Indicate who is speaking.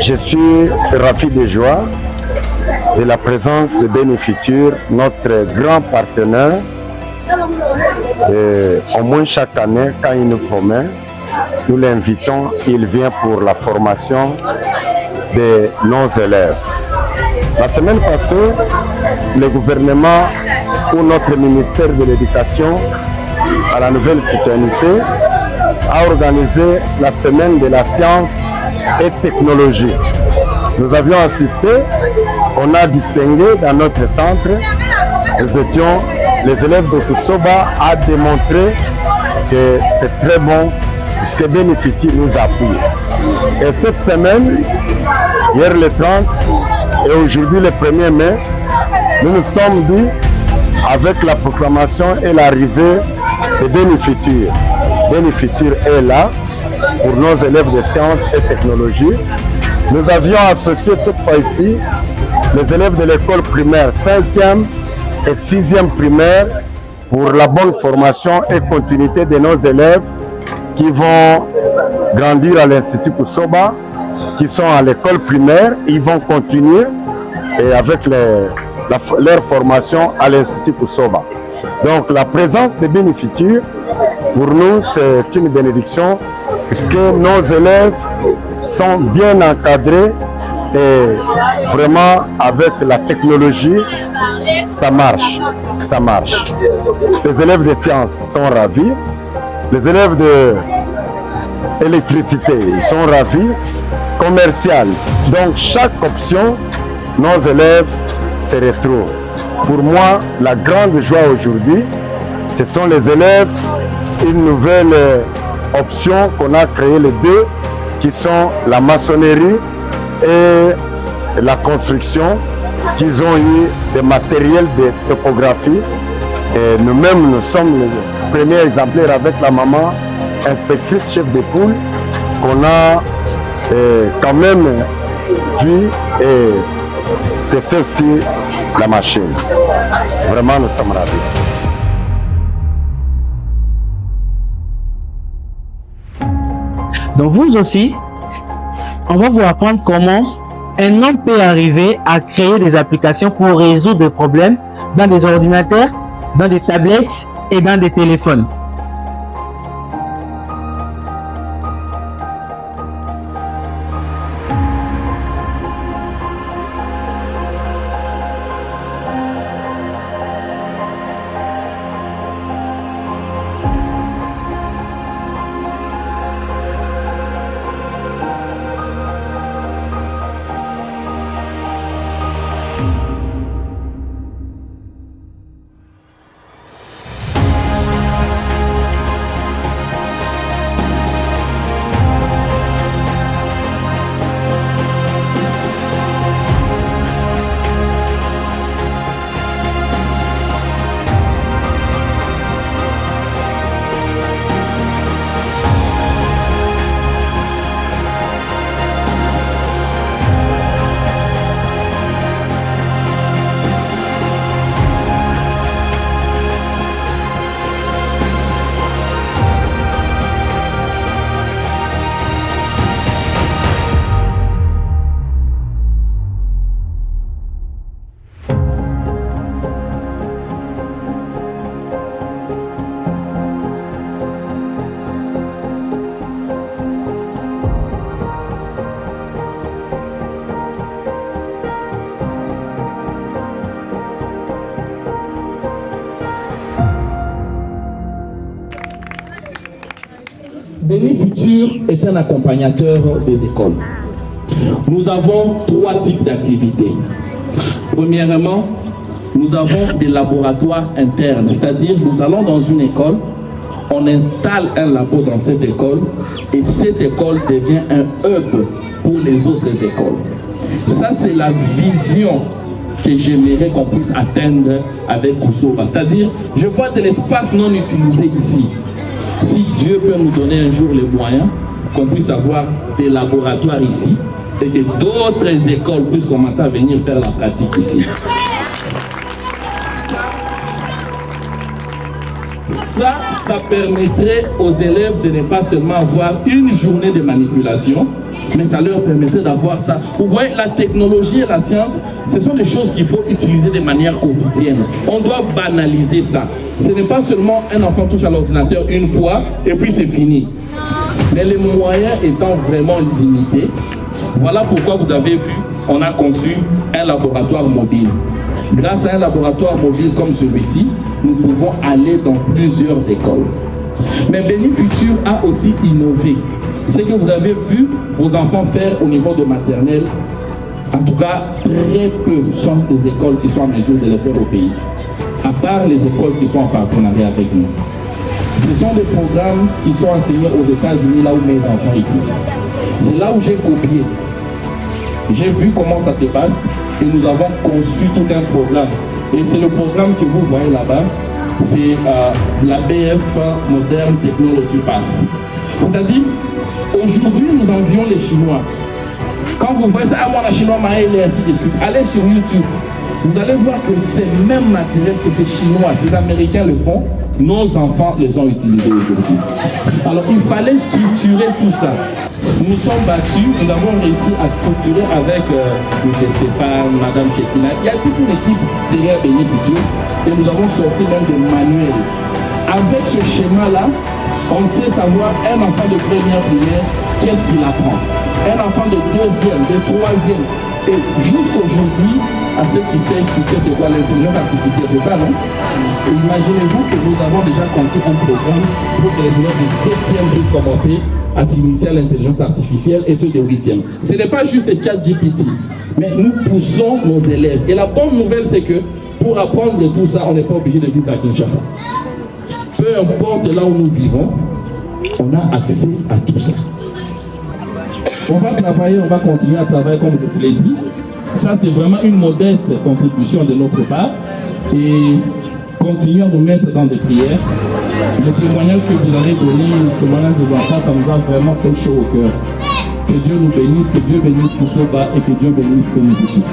Speaker 1: Je suis ravi de joie de la présence de Bénéfutur, notre grand partenaire. Au moins chaque année, quand il nous promet, nous l'invitons, il vient pour la formation de nos élèves. La semaine passée, le gouvernement ou notre ministère de l'Éducation à la nouvelle citoyenneté a organisé la semaine de la science et technologie. Nous avions assisté, on a distingué dans notre centre, nous étions les élèves de Kusoba à démontrer que c'est très bon ce que Bénéfutur nous appuie. Et cette semaine, hier le 30 et aujourd'hui le 1er mai, nous nous sommes dit avec la proclamation et l'arrivée de Bénéfutur. Bénéfutur est là pour nos élèves de sciences et technologie. Nous avions associé cette fois-ci les élèves de l'école primaire 5e et 6e primaire pour la bonne formation et continuité de nos élèves qui vont grandir à l'Institut Kusoba, qui sont à l'école primaire. Ils vont continuer et avec leur formation à l'Institut Kusoba. Donc la présence de Bénéfutur, pour nous, c'est une bénédiction puisque nos élèves sont bien encadrés et vraiment avec la technologie, ça marche. Les élèves de sciences sont ravis, les élèves d'électricité sont ravis, commercial. Donc chaque option, nos élèves se retrouvent. Pour moi, la grande joie aujourd'hui, ce sont les élèves, une nouvelle option qu'on a créée les deux, qui sont la maçonnerie et la construction, qu'ils ont eu des matériels de topographie. Et nous-mêmes, nous sommes les premiers exemplaires avec la maman inspectrice chef de poule qu'on a quand même vu et testé aussi la machine. Vraiment, nous sommes ravis.
Speaker 2: Donc vous aussi, on va vous apprendre comment un homme peut arriver à créer des applications pour résoudre des problèmes dans des ordinateurs, dans des tablettes et dans des téléphones.
Speaker 3: Bénéfutur est un accompagnateur des écoles. Nous avons 3 types d'activités. Premièrement, nous avons des laboratoires internes, c'est-à-dire nous allons dans une école, on installe un labo dans cette école et cette école devient un hub pour les autres écoles. Ça, c'est la vision que j'aimerais qu'on puisse atteindre avec Kusoba. C'est-à-dire, je vois de l'espace non utilisé ici. Si Dieu peut nous donner un jour les moyens, qu'on puisse avoir des laboratoires ici et que d'autres écoles puissent commencer à venir faire la pratique ici. Ça permettrait aux élèves de ne pas seulement avoir une journée de manipulation, mais ça leur permettrait d'avoir ça. Vous voyez, la technologie et la science, ce sont des choses qu'il faut utiliser de manière quotidienne. On doit banaliser ça. Ce n'est pas seulement un enfant touche à l'ordinateur une fois et puis c'est fini. Mais les moyens étant vraiment limités, voilà pourquoi vous avez vu, on a conçu un laboratoire mobile. Grâce à un laboratoire mobile comme celui-ci, nous pouvons aller dans plusieurs écoles. Mais Béni Futur a aussi innové. Ce que vous avez vu vos enfants faire au niveau de maternelle, en tout cas, très peu sont des écoles qui sont en mesure de le faire au pays, à part les écoles qui sont en partenariat avec nous. Ce sont des programmes qui sont enseignés aux États-Unis, là où mes enfants étudient. C'est là où j'ai copié. J'ai vu comment ça se passe et nous avons conçu tout un programme. Et c'est le programme que vous voyez là-bas, c'est la BF Modern Technology Path. C'est-à-dire, aujourd'hui, nous envions les Chinois. Quand vous voyez ça, moi, la Chinois m'a aidé, et ainsi de suite. Allez sur YouTube. Vous allez voir que c'est le même matériel que ces Chinois, les Américains le font, nos enfants les ont utilisés aujourd'hui. Alors, il fallait structurer tout ça. Nous sommes battus, nous avons réussi à structurer avec M. Stéphane, Mme Chetina. Il y a toute une équipe derrière Béni Futur et nous avons sorti même des manuels. Avec ce schéma-là, on sait savoir un enfant de première primaire, qu'est-ce qu'il apprend. Un enfant de deuxième, de troisième. Et jusqu'aujourd'hui, à ce qui fait écouter c'est quoi l'intelligence artificielle, c'est ça, non? Imaginez-vous que nous avons déjà construit un programme pour que les élèves de 7e puissent commencer à s'initier à l'intelligence artificielle et ceux de 8e. Ce n'est pas juste le chat GPT, mais nous poussons nos élèves. Et la bonne nouvelle, c'est que pour apprendre de tout ça, on n'est pas obligé de vivre à Kinshasa. Peu importe là où nous vivons, on a accès à tout ça. On va travailler, on va continuer à travailler comme je vous l'ai dit. Ça, c'est vraiment une modeste contribution de notre part. Et continuons à nous mettre dans des prières. Le témoignage que vous allez donner, le témoignage des enfants, ça nous a vraiment fait chaud au cœur. Que Dieu nous bénisse, que Dieu bénisse Koussoba et que Dieu bénisse Béni Futur.